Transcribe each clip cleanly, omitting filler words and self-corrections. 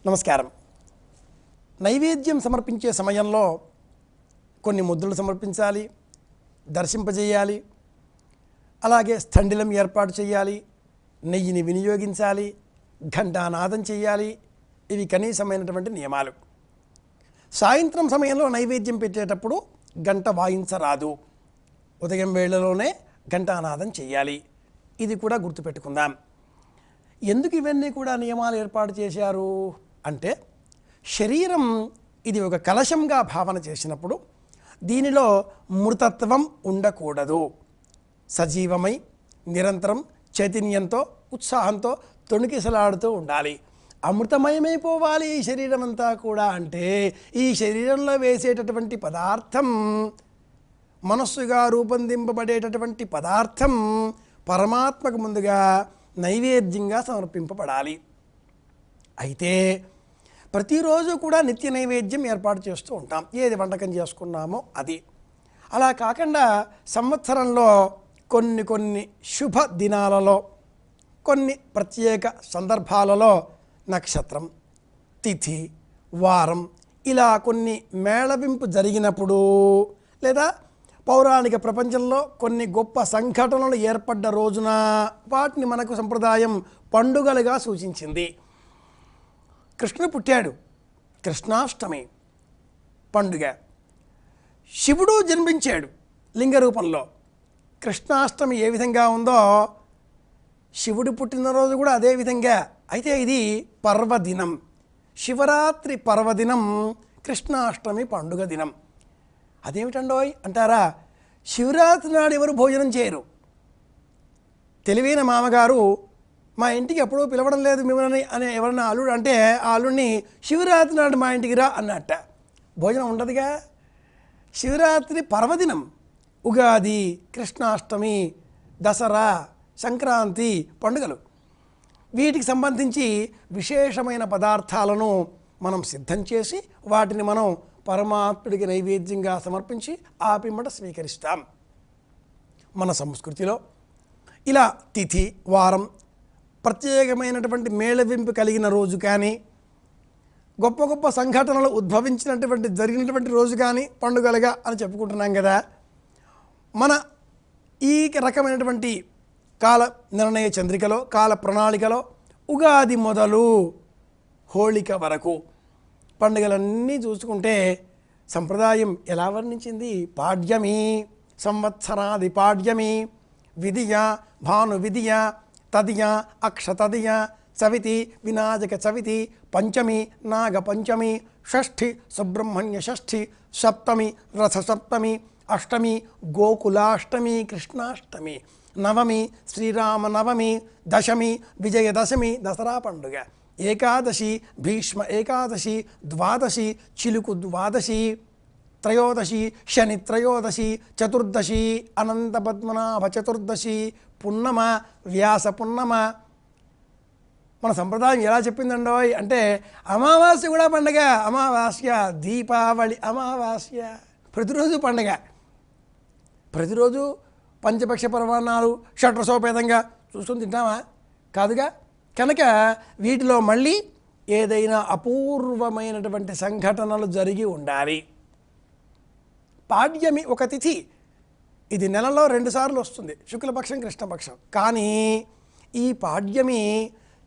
నమస్కారం. నైవేద్యం సమర్పించే సమయంలో కొన్ని ముద్రలు సమర్పించాలి, దర్శింపజేయాలి, అలాగే స్థండిలం ఏర్పాటు చేయాలి, నెయ్యిని వినియోగించాలి, ఘంటానాదం చేయాలి. ఇవి కనీసమైనటువంటి నియమాలు. సాయంత్రం సమయంలో నైవేద్యం పెట్టేటప్పుడు గంట వాయించరాదు. ఉదయం వేళలోనే ఘంటానాదం చేయాలి. ఇది కూడా గుర్తుపెట్టుకుందాం. ఎందుకు ఇవన్నీ కూడా నియమాలు ఏర్పాటు చేశారు అంటే, శరీరం ఇది ఒక కలశంగా భావన చేసినప్పుడు దీనిలో మృతత్వం ఉండకూడదు. సజీవమై నిరంతరం చైతన్యంతో ఉత్సాహంతో తొణికిసలాడుతూ ఉండాలి. అమృతమయమైపోవాలి ఈ శరీరం అంతా కూడా. అంటే ఈ శరీరంలో వేసేటటువంటి పదార్థం, మనస్సుగా రూపొందింపబడేటటువంటి పదార్థం పరమాత్మకు ముందుగా నైవేద్యంగా సమర్పింపబడాలి. అయితే ప్రతిరోజు కూడా నిత్య నైవేద్యం ఏర్పాటు చేస్తూ ఉంటాం, ఏది వంటకం చేసుకున్నామో అది. అలా కాకుండా సంవత్సరంలో కొన్ని శుభ దినాలలో, కొన్ని ప్రత్యేక సందర్భాలలో నక్షత్రం, తిథి, వారం ఇలా కొన్ని మేళవింపు జరిగినప్పుడు, లేదా పౌరాణిక ప్రపంచంలో కొన్ని గొప్ప సంఘటనలు ఏర్పడ్డ రోజున వాటిని మనకు సంప్రదాయం పండుగలుగా సూచించింది. కృష్ణుడు పుట్టాడు, కృష్ణాష్టమి పండుగ. శివుడు జన్మించాడు లింగ రూపంలో. కృష్ణాష్టమి ఏ విధంగా ఉందో శివుడు పుట్టినరోజు కూడా అదే విధంగా. అయితే ఇది పర్వదినం, శివరాత్రి పర్వదినం, కృష్ణాష్టమి పండుగ దినం. అదేమిటండోయ్ అంటారా? శివరాత్రి నాడు ఎవరు భోజనం చేయరు. తెలివైన మామగారు మా ఇంటికి ఎప్పుడూ పిలవడం లేదు మిమ్మల్ని అని ఎవరన్నా అల్లుడు అంటే, ఆ అల్లుడిని శివరాత్రి నాడు మా ఇంటికి రా అన్నట్ట. భోజనం ఉండదుగా. శివరాత్రి పర్వదినం, ఉగాది, కృష్ణాష్టమి, దసరా, సంక్రాంతి పండుగలు. వీటికి సంబంధించి విశేషమైన పదార్థాలను మనం సిద్ధం చేసి వాటిని మనం పరమాత్ముడికి నైవేద్యంగా సమర్పించి ఆ పిమ్మట స్వీకరిస్తాం. మన సంస్కృతిలో ఇలా తిథి, వారం, ప్రత్యేకమైనటువంటి మేళవింపు కలిగిన రోజు కానీ, గొప్ప గొప్ప సంఘటనలు ఉద్భవించినటువంటి జరిగినటువంటి రోజు కానీ పండుగలుగా అని చెప్పుకుంటున్నాం కదా. మన ఈ రకమైనటువంటి కాల నిర్ణయ చంద్రికలో, కాల ప్రణాళికలో ఉగాది మొదలు హోళిక వరకు పండుగలన్నీ చూసుకుంటే సంప్రదాయం ఎలా వర్ణించింది? పాడ్యమి, సంవత్సరాది పాడ్యమి, విధియ, భాను విధియ, తదియ, అక్షతదియ, చవితి, వినాయక చవితి, పంచమి, నాగ పంచమి, షష్ఠి, సుబ్రహ్మణ్య షష్ఠి, సప్తమి, రథ సప్తమి, అష్టమి, గోకులాష్టమి, కృష్ణాష్టమి, నవమి, శ్రీరామ నవమి, దశమి, విజయదశమి, దసరా పండుగ, ఏకాదశి, భీష్మ ఏకాదశి, ద్వాదశి, చిలుకు ద్వాదశి, త్రయోదశి, శని త్రయోదశి, చతుర్దశి, అనంత పద్మనాభ చతుర్దశి, పున్నమ, వ్యాస పున్నమ. మన సంప్రదాయం ఎలా చెప్పిందండోయ్ అంటే, అమావాస్య కూడా పండుగ. అమావాస్య, దీపావళి, అమావాస్య, ప్రతిరోజు పండుగ. ప్రతిరోజు పంచపక్ష పరమాన్నాలు షడ్రసోపేతంగా చూసుకొని తింటామా? కాదుగా. కనుక వీటిలో మళ్ళీ ఏదైనా అపూర్వమైనటువంటి సంఘటనలు జరిగి ఉండాలి. పాడ్యమి ఒక తిథి, ఇది నెలలో 2 సార్లు వస్తుంది, శుక్లపక్షం, కృష్ణపక్షం. కానీ ఈ పాడ్యమి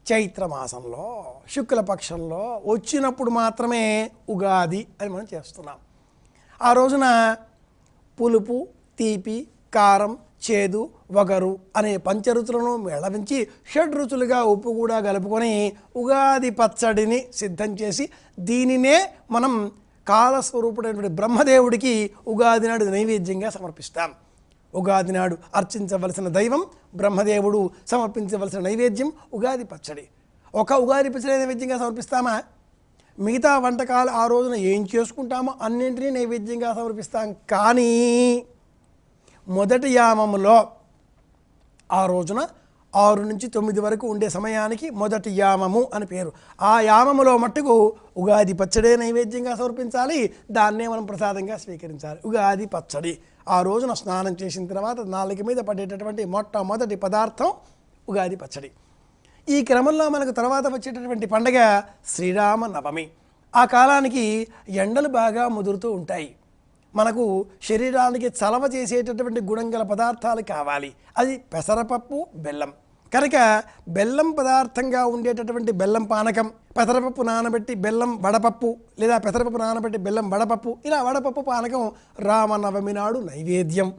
చైత్రమాసంలో శుక్లపక్షంలో వచ్చినప్పుడు మాత్రమే ఉగాది అని మనం చేస్తున్నాం. ఆ రోజున పులుపు, తీపి, కారం, చేదు, వగరు అనే పంచరుచులను మేళవించి షడ్రుచులుగా ఉప్పు కూడా కలుపుకొని ఉగాది పచ్చడిని సిద్ధం చేసి దీనినే మనం కాలస్వరూపుడైనటువంటి బ్రహ్మదేవుడికి ఉగాది నాడు నైవేద్యంగా సమర్పిస్తాం. ఉగాది నాడు అర్చించవలసిన దైవం బ్రహ్మదేవుడు, సమర్పించవలసిన నైవేద్యం ఉగాది పచ్చడి. ఒక ఉగాది పచ్చడి నైవేద్యంగా సమర్పిస్తామా? మిగతా వంటకాలు ఆ రోజున ఏం చేసుకుంటామో అన్నింటినీ నైవేద్యంగా సమర్పిస్తాం. కానీ మొదటి యామములో ఆ రోజున 6 నుంచి 9 వరకు ఉండే సమయానికి మొదటి యామము అని పేరు. ఆ యామములో మట్టుకు ఉగాది పచ్చడే నైవేద్యంగా సమర్పించాలి, దాన్నే మనం ప్రసాదంగా స్వీకరించాలి. ఉగాది పచ్చడి ఆ రోజున స్నానం చేసిన తర్వాత నాలుక మీద పడేటటువంటి మొట్టమొదటి పదార్థం ఉగాది పచ్చడి. ఈ క్రమంలో మనకు తర్వాత వచ్చేటటువంటి పండగ శ్రీరామ నవమి. ఆ కాలానికి ఎండలు బాగా ముదురుతూ ఉంటాయి. మనకు శరీరానికి చలవ చేసేటటువంటి గుణం గల పదార్థాలు కావాలి. అది పెసరపప్పు, బెల్లం. కనుక బెల్లం పదార్థంగా ఉండేటటువంటి బెల్లం పానకం, పెసరపప్పు నానబెట్టి బెల్లం వడపప్పు, లేదా పెసరపప్పు నానబెట్టి బెల్లం వడపప్పు, ఇలా వడపప్పు పానకం రామనవమి నాడు నైవేద్యం.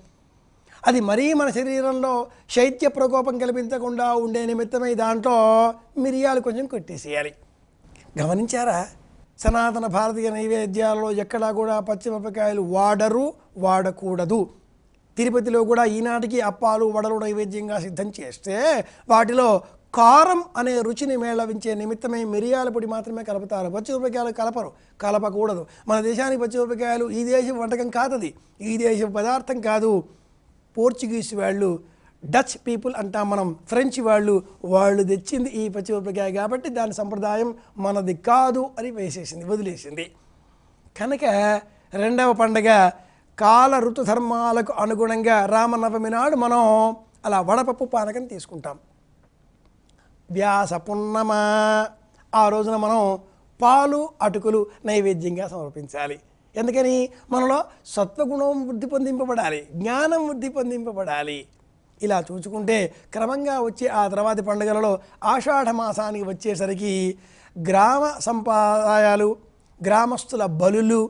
అది మరీ మన శరీరంలో శైత్య ప్రకోపం కల్పించకుండా ఉండే నిమిత్తమై దాంట్లో మిరియాలు కొంచెం కొట్టేసేయాలి. గమనించారా? సనాతన భారతీయ నైవేద్యాలలో ఎక్కడా కూడా పచ్చిమిరపకాయలు వాడరు, వాడకూడదు. తిరుపతిలో కూడా ఈనాటికి అప్పాలు, వడలు నైవేద్యంగా సిద్ధం చేస్తే వాటిలో కారం అనే రుచిని మేళవించే నిమిత్తమే మిరియాల పొడి మాత్రమే కలుపుతారు. పచ్చిమిరపకాయలు కలపకూడదు. మన దేశానికి పచ్చిమిరపకాయలు ఈ దేశం వంటకం కాదది, ఈ దేశం పదార్థం కాదు. పోర్చుగీస్ వాళ్ళు, డచ్ పీపుల్ అంటాం మనం, ఫ్రెంచ్ వాళ్ళు తెచ్చింది ఈ పచ్చిమిరపకాయ కాబట్టి దాని సంప్రదాయం మనది కాదు అని వదిలేసింది. కనుక రెండవ పండగ కాల ఋతుధర్మాలకు అనుగుణంగా రామనవమి నాడు మనం అలా వడపప్పు పానకం తీసుకుంటాం. వ్యాస పున్నమ ఆ రోజున మనం పాలు, అటుకులు నైవేద్యంగా సమర్పించాలి. ఎందుకని? మనలో సత్వగుణం వృద్ధి పొందింపబడాలి, జ్ఞానం వృద్ధి పొందింపబడాలి. ఇలా చూసుకుంటే క్రమంగా వచ్చే ఆ తర్వాతి పండుగలలో ఆషాఢ మాసానికి వచ్చేసరికి గ్రామ సంప్రదాయాలు, గ్రామస్తుల బలులు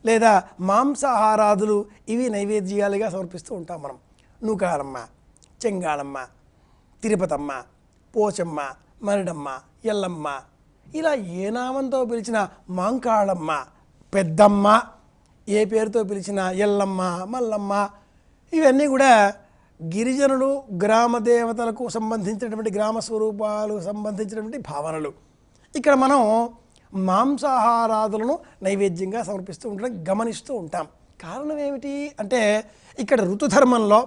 లేదా మాంసాహారాదులు ఇవి నైవేద్యాలుగా సమర్పిస్తూ ఉంటాం మనం. నూకాలమ్మ, చెంగాళమ్మ, తిరుపతమ్మ, పోచమ్మ, మరిడమ్మ, ఎల్లమ్మ, ఇలా ఏ నామంతో పిలిచిన మాంకాళమ్మ, పెద్దమ్మ, ఏ పేరుతో పిలిచిన ఎల్లమ్మ, మల్లమ్మ, ఇవన్నీ కూడా గిరిజనులు, గ్రామ దేవతలకు సంబంధించినటువంటి గ్రామ స్వరూపాలకు సంబంధించినటువంటి భావనలు. ఇక్కడ మనం మాంసాహారాదులను నైవేద్యంగా సమర్పిస్తూ ఉండడం గమనిస్తూ ఉంటాం. కారణం ఏమిటి అంటే ఇక్కడ ఋతుధర్మంలో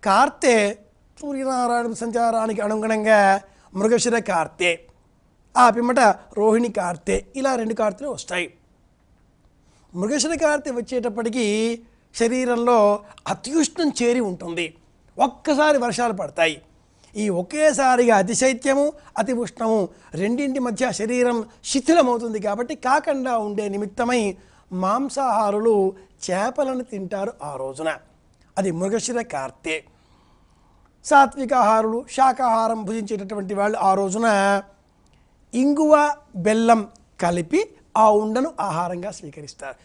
కార్తె సూర్యనారాయణ సంచారానికి అనుగుణంగా మృగశిర కార్తె, ఆ పిమ్మట రోహిణి కార్తె, ఇలా 2 కార్తెలు వస్తాయి. మృగశిర కార్తె వచ్చేటప్పటికీ శరీరంలో అత్యుష్ణం చేరి ఉంటుంది. ఒక్కసారి వర్షాలు పడతాయి. ఈ ఒకేసారిగా అతిశైత్యము, అతి ఉష్ణము రెండింటి మధ్య శరీరం శిథిలమవుతుంది. కాబట్టి కాకుండా ఉండే నిమిత్తమై మాంసాహారులు చేపలను తింటారు ఆ రోజున. అది మృగశిర కార్తె. సాత్వికాహారులు, శాకాహారం భుజించేటటువంటి వాళ్ళు ఆ రోజున ఇంగువ, బెల్లం కలిపి ఆ ఉండను ఆహారంగా స్వీకరిస్తారు.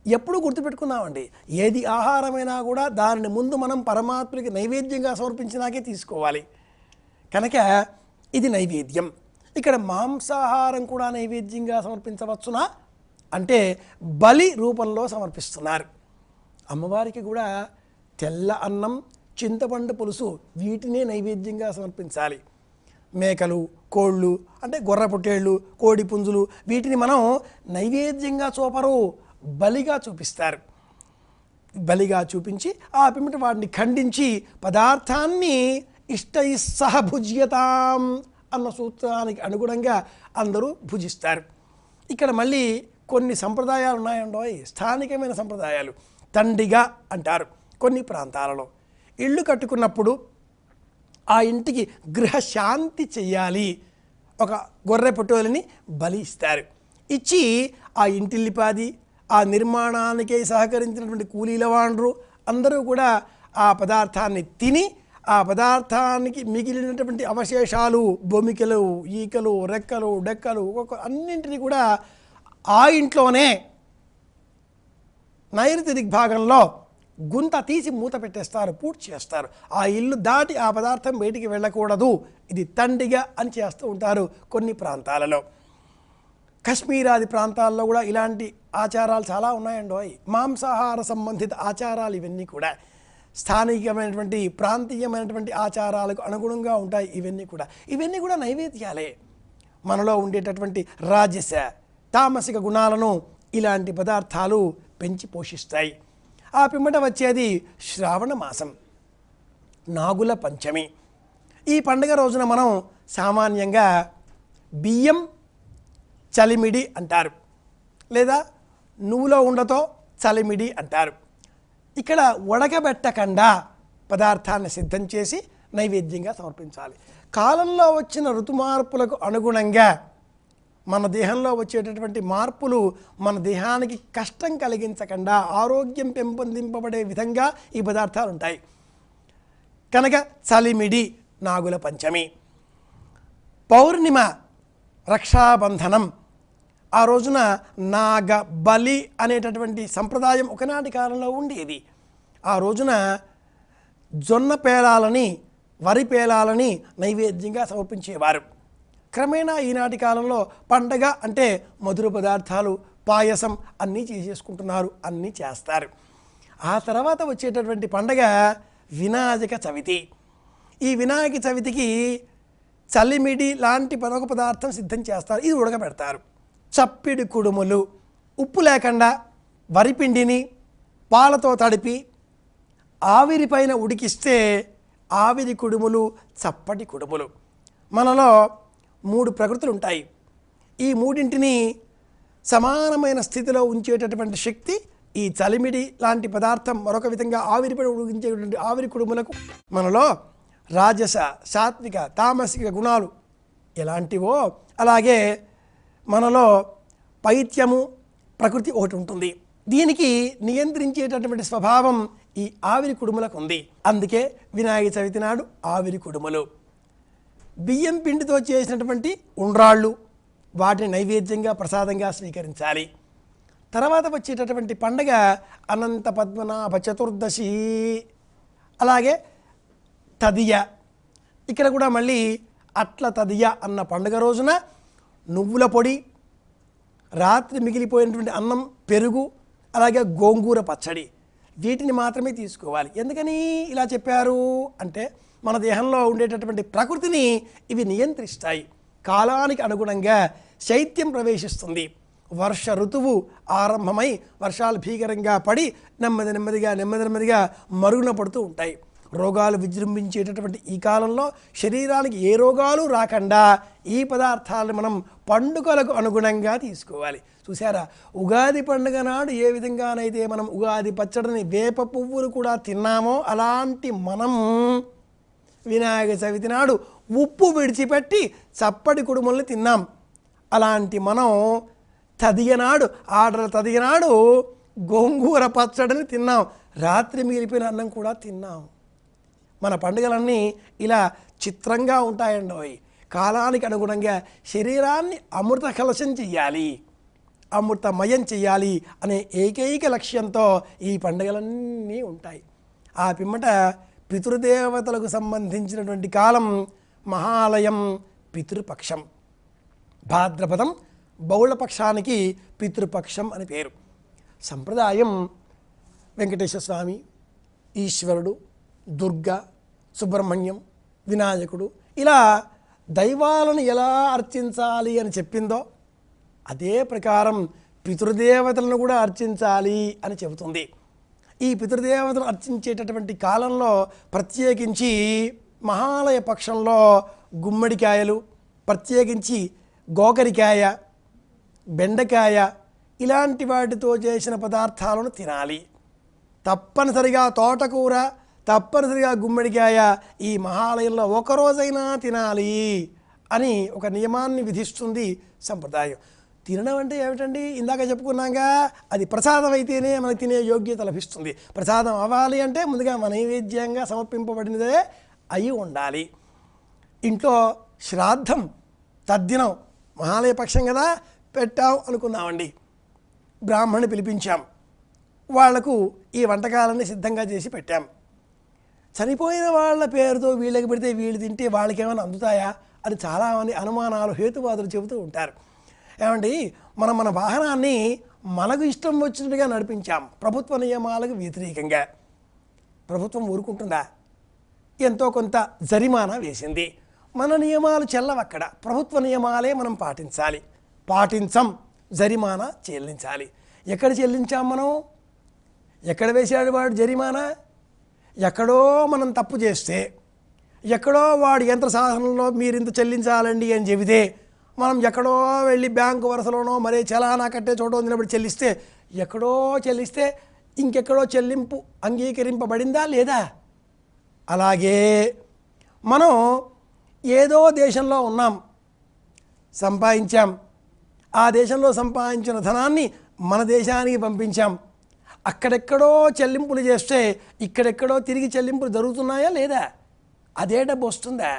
ఎప్పుడు గుర్తుపెట్టుకున్నామండి, ఏది ఆహారమైనా కూడా దానిని ముందు మనం పరమాత్మకి నైవేద్యంగా సమర్పించినాకే తీసుకోవాలి. కనుక ఇది నైవేద్యం. ఇక్కడ మాంసాహారం కూడా నైవేద్యంగా సమర్పించవచ్చునా అంటే బలి రూపంలో సమర్పిస్తున్నారు. అమ్మవారికి కూడా తెల్ల అన్నం, చింతపండు పులుసు వీటినే నైవేద్యంగా సమర్పించాలి. మేకలు, కోళ్ళు అంటే గొర్రె పొట్టేళ్ళు, కోడి పుంజులు వీటిని మనం నైవేద్యంగా చూపరు, బలిగా చూపిస్తారు. బలిగా చూపించి ఆ పిమ్మట వాటిని ఖండించి పదార్థాన్ని ఇష్టైస్సహ భుజ్యతాం అన్న సూత్రానికి అనుగుణంగా అందరూ భుజిస్తారు. ఇక్కడ మళ్ళీ కొన్ని సంప్రదాయాలు ఉన్నాయండోయ్, స్థానికమైన సంప్రదాయాలు. తండిగా అంటారు కొన్ని ప్రాంతాలలో. ఇళ్ళు కట్టుకున్నప్పుడు ఆ ఇంటికి గృహశాంతి చెయ్యాలి, ఒక గొర్రె పొట్టోలని బలి ఇస్తారు. ఇచ్చి ఆ ఇంటిల్లిపాది, ఆ నిర్మాణానికై సహకరించినటువంటి కూలీల వాండ్రు అందరూ కూడా ఆ పదార్థాన్ని తిని ఆ పదార్థానికి మిగిలినటువంటి అవశేషాలు, బొమికలు, ఈకలు, రెక్కలు, డెక్కలు అన్నింటినీ కూడా ఆ ఇంట్లోనే నైరుతి దిగ్భాగంలో గుంత తీసి మూత పెట్టేస్తారు, పూర్తి చేస్తారు. ఆ ఇల్లు దాటి ఆ పదార్థం బయటికి వెళ్ళకూడదు. ఇది తండిగా అని చేస్తూ ఉంటారు కొన్ని ప్రాంతాలలో. కశ్మీరాది ప్రాంతాల్లో కూడా ఇలాంటి ఆచారాలు చాలా ఉన్నాయండి. మాంసాహార సంబంధిత ఆచారాలు ఇవన్నీ కూడా స్థానికమైనటువంటి, ప్రాంతీయమైనటువంటి ఆచారాలకు అనుగుణంగా ఉంటాయి. ఇవన్నీ కూడా నైవేద్యాలే. మనలో ఉండేటటువంటి రాజస, తామసిక గుణాలను ఇలాంటి పదార్థాలు పెంచి పోషిస్తాయి. ఆ పిమ్మట వచ్చేది శ్రావణ మాసం, నాగుల పంచమి. ఈ పండుగ రోజున మనం సామాన్యంగా బియ్యం చలిమిడి అంటారు, లేదా నువ్వులో ఉండతో చలిమిడి అంటారు. ఇక్కడ ఉడకబెట్టకుండా పదార్థాన్ని సిద్ధం చేసి నైవేద్యంగా సమర్పించాలి. కాలంలో వచ్చిన ఋతుమార్పులకు అనుగుణంగా మన దేహంలో వచ్చేటటువంటి మార్పులు మన దేహానికి కష్టం కలిగించకుండా ఆరోగ్యం పెంపొందింపబడే విధంగా ఈ పదార్థాలు ఉంటాయి కనుక చలిమిడి నాగుల పంచమి, పౌర్ణిమ రక్షాబంధనం, ఆ రోజున నాగ బలి అనేటటువంటి సంప్రదాయం ఒకనాటి కాలంలో ఉండేది. ఆ రోజున జొన్న పేలాలని వరి పేలాలని నైవేద్యంగా సమర్పించేవారు. క్రమేణా ఈనాటి కాలంలో పండగ అంటే మధుర పదార్థాలు పాయసం అన్నీ చేసేసుకుంటున్నారు, అన్నీ చేస్తారు. ఆ తర్వాత వచ్చేటటువంటి పండగ వినాయక చవితి. ఈ వినాయక చవితికి చలిమిడి లాంటి మరొక పదార్థం సిద్ధం చేస్తారు, ఇది ఉడకబెడతారు. చప్పిడి కుడుములు, ఉప్పు లేకుండా వరిపిండిని పాలతో తడిపి ఆవిరిపైన ఉడికిస్తే ఆవిరి కుడుములు, చప్పటి కుడుములు. మనలో 3 ప్రకృతులు ఉంటాయి. ఈ మూడింటిని సమానమైన స్థితిలో ఉంచేటటువంటి శక్తి ఈ చలిమిడి లాంటి పదార్థం మరొక విధంగా ఆవిరిపై ఉడికించేటువంటి ఆవిరి కుడుములకు. మనలో రాజస, సాత్విక, తామసిక గుణాలు ఎలాంటివో అలాగే మనలో పైత్యము ప్రకృతి ఒకటి ఉంటుంది. దీనికి నియంత్రించేటటువంటి స్వభావం ఈ ఆవిరి కుడుములకు ఉంది. అందుకే వినాయక చవితి నాడు ఆవిరి కుడుములు, బియ్యం పిండితో చేసినటువంటి ఉండ్రాళ్ళు, వాటిని నైవేద్యంగా ప్రసాదంగా స్వీకరించాలి. తర్వాత వచ్చేటటువంటి పండగ అనంత పద్మనాభ చతుర్దశి, అలాగే తదియ. ఇక్కడ కూడా మళ్ళీ అట్ల తదియ అన్న పండుగ రోజున నువ్వుల పొడి, రాత్రి మిగిలిపోయినటువంటి అన్నం, పెరుగు, అలాగే గోంగూర పచ్చడి, వీటిని మాత్రమే తీసుకోవాలి. ఎందుకని ఇలా చెప్పారు అంటే మన దేహంలో ఉండేటటువంటి ప్రకృతిని ఇవి నియంత్రిస్తాయి. కాలానికి అనుగుణంగా శైత్యం ప్రవేశిస్తుంది, వర్ష ఋతువు ఆరంభమై వర్షాలు భీకరంగా పడి నెమ్మదిగా మరుగున పడుతూ ఉంటాయి. రోగాలు విజృంభించేటటువంటి ఈ కాలంలో శరీరానికి ఏ రోగాలు రాకుండా ఈ పదార్థాలను మనం పండుగలకు అనుగుణంగా తీసుకోవాలి. చూసారా, ఉగాది పండుగ నాడు ఏ విధంగానైతే మనం ఉగాది పచ్చడిని, వేప పువ్వులు కూడా తిన్నామో అలాంటి మనం వినాయక చవితి నాడు ఉప్పు విడిచిపెట్టి చప్పటి కుడుముల్ని తిన్నాం. అలాంటి మనం తదియనాడు, ఆర్డర్ తదియనాడు గోంగూర పచ్చడిని తిన్నాం, రాత్రి మిగిలిపోయిన అన్నం కూడా తిన్నాం. మన పండుగలన్నీ ఇలా చిత్రంగా ఉంటాయండి. కాలానికి అనుగుణంగా శరీరాన్ని అమృత కలశం చెయ్యాలి, అమృతమయం చెయ్యాలి అనే ఏకైక లక్ష్యంతో ఈ పండుగలన్నీ ఉంటాయి. ఆ పిమ్మట పితృదేవతలకు సంబంధించినటువంటి కాలం మహాలయం, పితృపక్షం. భాద్రపదం బహుళపక్షానికి పితృపక్షం అని పేరు. సంప్రదాయం వెంకటేశ్వర స్వామి, ఈశ్వరుడు, దుర్గా, సుబ్రహ్మణ్యం, వినాయకుడు ఇలా దైవాలను ఎలా అర్చించాలి అని చెప్పిందో అదే ప్రకారం పితృదేవతలను కూడా అర్చించాలి అని చెబుతుంది. ఈ పితృదేవతలను అర్చించేటటువంటి కాలంలో ప్రత్యేకించి మహాలయ పక్షంలో గుమ్మడికాయలు, ప్రత్యేకించి గోకరికాయ, బెండకాయ ఇలాంటి వాటితో చేసిన పదార్థాలను తినాలి. తప్పనిసరిగా తోటకూర, తప్పనిసరిగా గుమ్మడికాయ ఈ మహాలయంలో ఒకరోజైనా తినాలి అని ఒక నియమాన్ని విధిస్తుంది సంప్రదాయం. తినడం అంటే ఏమిటండి, ఇందాక చెప్పుకున్నాగా అది ప్రసాదం అయితేనే మనకు తినే యోగ్యత లభిస్తుంది. ప్రసాదం అవ్వాలి అంటే ముందుగా మన నైవేద్యంగా సమర్పింపబడినదే అయి ఉండాలి. ఇంట్లో శ్రాద్ధం, తద్దినం మహాలయ పక్షం కదా, పెట్టాం అనుకుందామండి, బ్రాహ్మణ్ణి పిలిపించాం, వాళ్లకు ఈ వంటకాలన్నీ సిద్ధంగా చేసి పెట్టాం. చనిపోయిన వాళ్ళ పేరుతో వీళ్ళకి పెడితే వీళ్ళు తింటే వాళ్ళకి ఏమైనా అందుతాయా అని చాలామంది అనుమానాలు, హేతువాదులు చెబుతూ ఉంటారు. ఏమండి, మన వాహనాన్ని మనకు ఇష్టం వచ్చినట్టుగా నడిపించాం, ప్రభుత్వ నియమాలకు వ్యతిరేకంగా. ప్రభుత్వం ఊరుకుంటుందా? ఎంతో కొంత జరిమానా వేసింది. మన నియమాలు చెల్లవక్కడ, ప్రభుత్వ నియమాలే మనం పాటించాలి. పాటించం, జరిమానా చెల్లించాలి. ఎక్కడ చెల్లించాం మనం? ఎక్కడ వేసాడు వాడు జరిమానా? ఎక్కడో మనం తప్పు చేస్తే, ఎక్కడో వాడు యంత్ర సాధనంలో మీరు ఇంత చెల్లించాలండి అని చెబితే, మనం ఎక్కడో వెళ్ళి బ్యాంకు వరుసలోనో మరే చలానా కట్టే చోట నిలబడి చెల్లిస్తే, ఎక్కడో చెల్లిస్తే ఇంకెక్కడో చెల్లింపు అంగీకరింపబడిందా లేదా? అలాగే మనం ఏదో దేశంలో ఉన్నాం, సంపాదించాం, ఆ దేశంలో సంపాదించిన ధనాన్ని మన దేశానికి పంపించాం, అక్కడెక్కడో చెల్లింపులు చేస్తే ఇక్కడెక్కడో తిరిగి చెల్లింపులు జరుగుతున్నాయా లేదా? అదే డబ్బు వస్తుందా?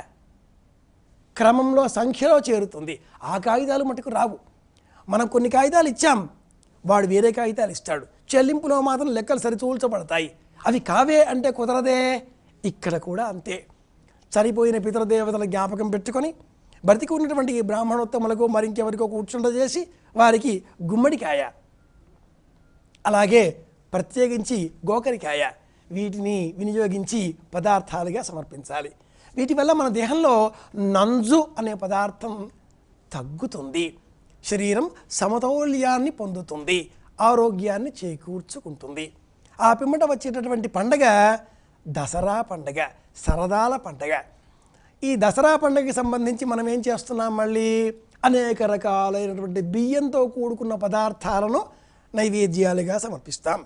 క్రమంలో సంఖ్యలో చేరుతుంది. ఆ కాగితాలు మటుకు రావు. మనం కొన్ని కాగితాలు ఇచ్చాం, వాడు వేరే కాగితాలు ఇస్తాడు. చెల్లింపులో మాత్రం లెక్కలు సరిచూల్చబడతాయి. అవి కావే అంటే కుదరదే. ఇక్కడ కూడా అంతే. చనిపోయిన పితృదేవతల జ్ఞాపకం పెట్టుకొని బ్రతికి ఉన్నటువంటి బ్రాహ్మణోత్తములకు మరింకెవరికో కూర్చుండజేసి వారికి గుమ్మడికాయ, అలాగే ప్రత్యేకించి గోకరికాయ, వీటిని వినియోగించి పదార్థాలుగా సమర్పించాలి. వీటి వల్ల మన దేహంలో నంజు అనే పదార్థం తగ్గుతుంది, శరీరం సమతౌల్యాన్ని పొందుతుంది, ఆరోగ్యాన్ని చేకూర్చుకుంటుంది. ఆ పిమ్మట వచ్చేటటువంటి పండగ దసరా పండగ, సరదాల పండగ. ఈ దసరా పండగకి సంబంధించి మనం ఏం చేస్తున్నాం? మళ్ళీ అనేక రకాలైనటువంటి బియ్యంతో కూడుకున్న పదార్థాలను నైవేద్యాలుగా సమర్పిస్తాం.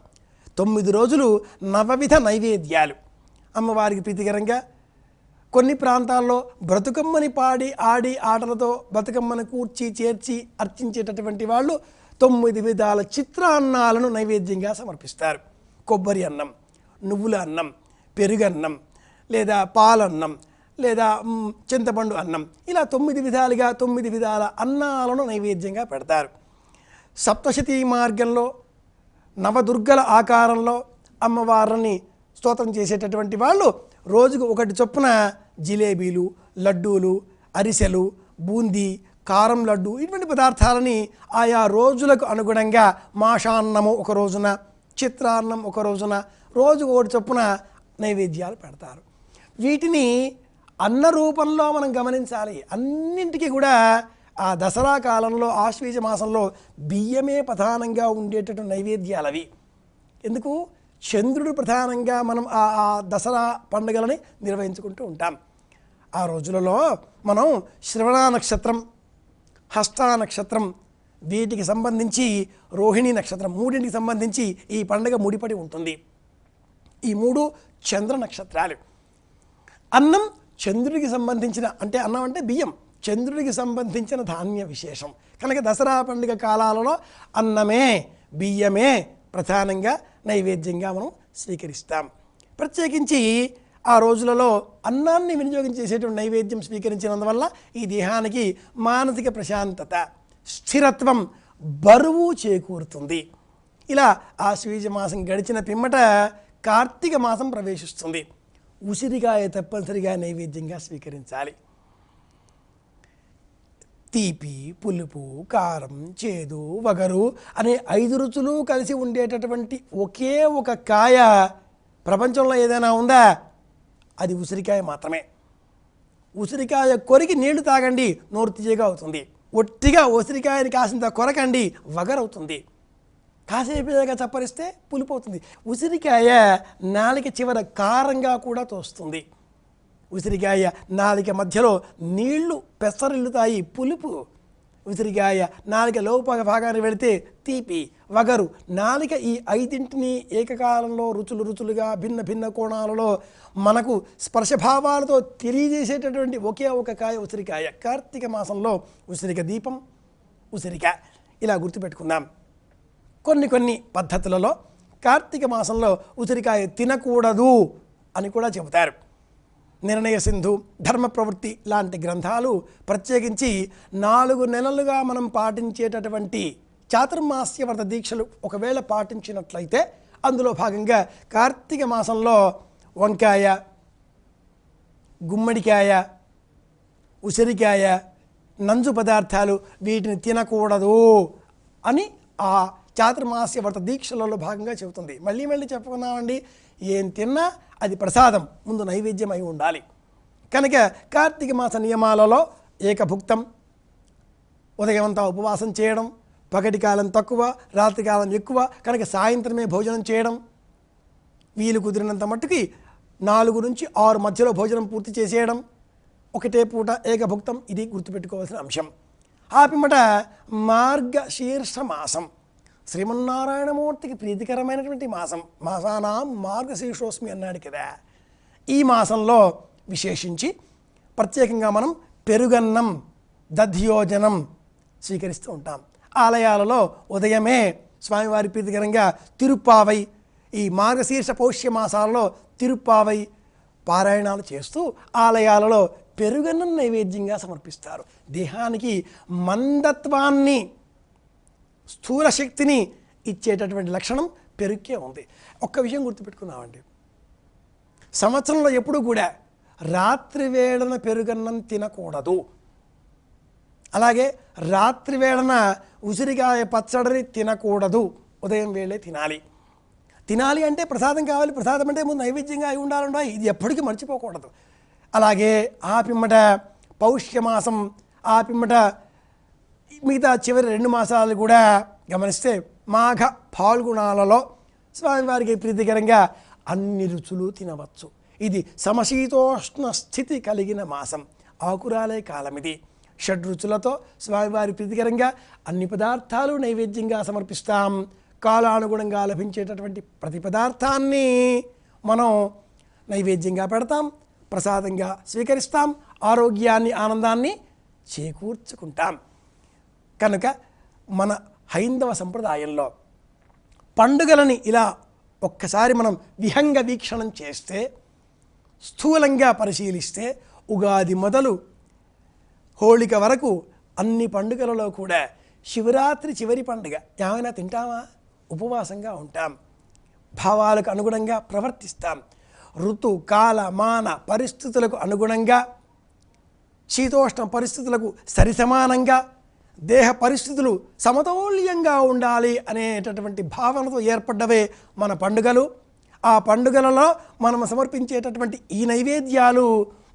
9 రోజులు నవవిధ నైవేద్యాలు అమ్మవారికి ప్రీతికరంగా. కొన్ని ప్రాంతాల్లో బ్రతుకమ్మని పాడి ఆడి ఆటలతో బతుకమ్మని కూర్చి చేర్చి అర్చించేటటువంటి వాళ్ళు 9 విధాల చిత్రాన్నాలను నైవేద్యంగా సమర్పిస్తారు. కొబ్బరి అన్నం, నువ్వుల అన్నం, పెరుగన్నం, లేదా పాలన్నం, లేదా చింతపండు అన్నం, ఇలా 9 విధాలుగా 9 విధాల అన్నాలను నైవేద్యంగా పెడతారు. సప్తశతీ మార్గంలో నవదుర్గల ఆకారంలో అమ్మవారిని స్తోత్రం చేసేటటువంటి వాళ్ళు రోజుకు 1 చొప్పున జిలేబీలు, లడ్డూలు, అరిసెలు, బూందీ, కారం లడ్డు ఇటువంటి పదార్థాలని ఆయా రోజులకు అనుగుణంగా మాషాన్నము ఒక రోజున, చిత్రాన్నం ఒక రోజున, రోజుకు 1 చొప్పున నైవేద్యాలు పెడతారు. వీటిని అన్న రూపంలో మనం గమనించాలి. అన్నింటికీ కూడా ఆ దసరా కాలంలో ఆశ్వీజ మాసంలో బియ్యమే ప్రధానంగా ఉండేటటువంటి నైవేద్యాలు అవి. ఎందుకు? చంద్రుడు ప్రధానంగా మనం ఆ దసరా పండుగలని నిర్వహించుకుంటూ ఉంటాం. ఆ రోజులలో మనం శ్రవణ నక్షత్రం, హస్త నక్షత్రం, వీటికి సంబంధించి రోహిణి నక్షత్రం, 3టికి సంబంధించి ఈ పండుగ ముడిపడి ఉంటుంది. ఈ 3 చంద్ర నక్షత్రాలు. అన్నం చంద్రుడికి సంబంధించిన, అంటే అన్నం అంటే బియ్యం, చంద్రుడికి సంబంధించిన ధాన్య విశేషం కనుక దసరా పండుగ కాలాలలో అన్నమే, బియ్యమే ప్రధానంగా నైవేద్యంగా మనం స్వీకరిస్తాం. ప్రత్యేకించి ఆ రోజులలో అన్నాన్ని వినియోగించేసేటువంటి నైవేద్యం స్వీకరించినందువల్ల ఈ దేహానికి మానసిక ప్రశాంతత, స్థిరత్వం, బరువు చేకూరుతుంది. ఇలా ఆశ్వీజ మాసం గడిచిన పిమ్మట కార్తీక మాసం ప్రవేశిస్తుంది. ఉసిరికాయ తప్పనిసరిగా నైవేద్యంగా స్వీకరించాలి. తీపి, పులుపు, కారం, చేదు, వగరు అనే 5 రుచులు కలిసి ఉండేటటువంటి ఒకే ఒక కాయ ప్రపంచంలో ఏదైనా ఉందా? అది ఉసిరికాయ మాత్రమే. ఉసిరికాయ కొరికి నీళ్లు తాగండి, నోరు తీయగా అవుతుంది. ఒట్టిగా ఉసిరికాయని కాసింత కొరకండి, వగరవుతుంది. కాసేపుగా చప్పరిస్తే పులుపు అవుతుంది. ఉసిరికాయ నాలిక చివర కారంగా కూడా తోస్తుంది. ఉసిరికాయ నాలిక మధ్యలో నీళ్లు పెసరిల్లుతాయి, పులుపు. ఉసిరికాయ నాలిక లోపల భాగాన్ని వెళితే తీపి, వగరు. నాలిక ఈ 5ంటిని ఏకకాలంలో రుచులుగా భిన్న భిన్న కోణాలలో మనకు స్పర్శభావాలతో తెలియజేసేటటువంటి ఒకే ఒక కాయ ఉసిరికాయ. కార్తీక మాసంలో ఉసిరిక దీపం, ఉసిరిక ఇలా గుర్తుపెట్టుకుందాం. కొన్ని పద్ధతులలో కార్తీక మాసంలో ఉసిరికాయ తినకూడదు అని కూడా చెబుతారు. నిర్ణయ సింధు, ధర్మ ప్రవృత్తి లాంటి గ్రంథాలు ప్రత్యేకించి 4 నెలలుగా మనం పాటించేటటువంటి చాతుర్మాస్య వ్రత దీక్షలు ఒకవేళ పాటించినట్లయితే అందులో భాగంగా కార్తీక మాసంలో వంకాయ, గుమ్మడికాయ, ఉసిరికాయ, నంజు పదార్థాలు వీటిని తినకూడదు అని ఆ చాతుర్మాస్య వ్రత దీక్షలలో భాగంగా చెబుతుంది. మళ్ళీ చెప్పుకున్నామండి, ఏం తిన్నా అది ప్రసాదం, ముందు నైవేద్యం అయి ఉండాలి. కనుక కార్తీక మాస నియమాలలో ఏకభుక్తం, ఉదయమంతా ఉపవాసం చేయడం, పగటి కాలం తక్కువ, రాత్రి కాలం ఎక్కువ, కనుక సాయంత్రమే భోజనం చేయడం, వీలు కుదిరినంత మట్టుకి 4 నుంచి 6 మధ్యలో భోజనం పూర్తి చేసేయడం, ఒకటే పూట ఏకభుక్తం, ఇది గుర్తుపెట్టుకోవాల్సిన అంశం. ఆ పిమ్మట మార్గశీర్ష మాసం, శ్రీమన్నారాయణమూర్తికి ప్రీతికరమైనటువంటి మాసం. మాసానాం మార్గశీర్షోస్మి అన్నాడు కదా. ఈ మాసంలో విశేషించి ప్రత్యేకంగా మనం పెరుగన్నం, దధ్యోజనం స్వీకరిస్తూ ఉంటాం. ఆలయాలలో ఉదయమే స్వామివారి ప్రీతికరంగా తిరుప్పావై, ఈ మార్గశీర్ష పౌష్య మాసాలలో తిరుప్పావై పారాయణాలు చేస్తూ ఆలయాలలో పెరుగన్నం నైవేద్యంగా సమర్పిస్తారు. దేహానికి మందత్వాన్ని, స్థూల శక్తిని ఇచ్చేటటువంటి లక్షణం పెరుక్కే ఉంది. ఒక్క విషయం గుర్తుపెట్టుకున్నామండి, సంవత్సరంలో ఎప్పుడు కూడా రాత్రి వేళన పెరుగన్నం తినకూడదు. అలాగే రాత్రి వేళన ఉసిరికాయ పచ్చడిని తినకూడదు, ఉదయం వేళే తినాలి. తినాలి అంటే ప్రసాదం కావాలి, ప్రసాదం అంటే ముందు నైవేద్యంగా అయి ఉండాలండో, ఇది ఎప్పటికీ మర్చిపోకూడదు. అలాగే ఆ పిమ్మట పౌష్యమాసం, ఆ పిమ్మట మిగతా చివరి 2 మాసాలు కూడా గమనిస్తే మాఘ ఫాల్గుణాలలో స్వామివారికి ప్రీతికరంగా అన్ని రుచులు తినవచ్చు. ఇది సమశీతోష్ణ స్థితి కలిగిన మాసం, ఆకురాలే కాలం ఇది. షడ్రుచులతో స్వామివారి ప్రీతికరంగా అన్ని పదార్థాలు నైవేద్యంగా సమర్పిస్తాం. కాలానుగుణంగా లభించేటటువంటి ప్రతి పదార్థాన్ని మనం నైవేద్యంగా పెడతాం, ప్రసాదంగా స్వీకరిస్తాం, ఆరోగ్యాన్ని, ఆనందాన్ని చేకూర్చుకుంటాం. కనుక మన హైందవ సంప్రదాయంలో పండుగలని ఇలా ఒక్కసారి మనం విహంగ వీక్షణం చేస్తే, స్థూలంగా పరిశీలిస్తే, ఉగాది మొదలు హోళిక వరకు అన్ని పండుగలలో కూడా శివరాత్రి చివరి పండుగ ఏమైనా తింటామా? ఉపవాసంగా ఉంటాం, భావాలకు అనుగుణంగా ప్రవర్తిస్తాం. ఋతు కాల మాన పరిస్థితులకు అనుగుణంగా, శీతోష్ణ పరిస్థితులకు సరిసమానంగా, దేహ పరిస్థితులు సమతౌల్యంగా ఉండాలి అనేటటువంటి భావనతో ఏర్పడ్డవే మన పండుగలు. ఆ పండుగలలో మనం సమర్పించేటటువంటి ఈ నైవేద్యాలు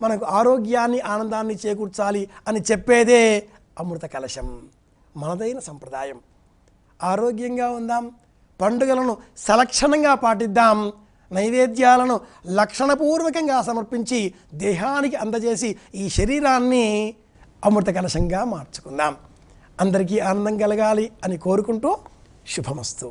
మనకు ఆరోగ్యాన్ని, ఆనందాన్ని చేకూర్చాలి అని చెప్పేదే అమృత కలశం, మనదైన సంప్రదాయం. ఆరోగ్యంగా ఉందాం, పండుగలను సలక్షణంగా పాటిద్దాం, నైవేద్యాలను లక్షణపూర్వకంగా సమర్పించి దేహానికి అందజేసి ఈ శరీరాన్ని అమృత కలశంగా మార్చుకుందాం. అందరికీ ఆనందం కలగాలి అని కోరుకుంటూ శుభమస్తు.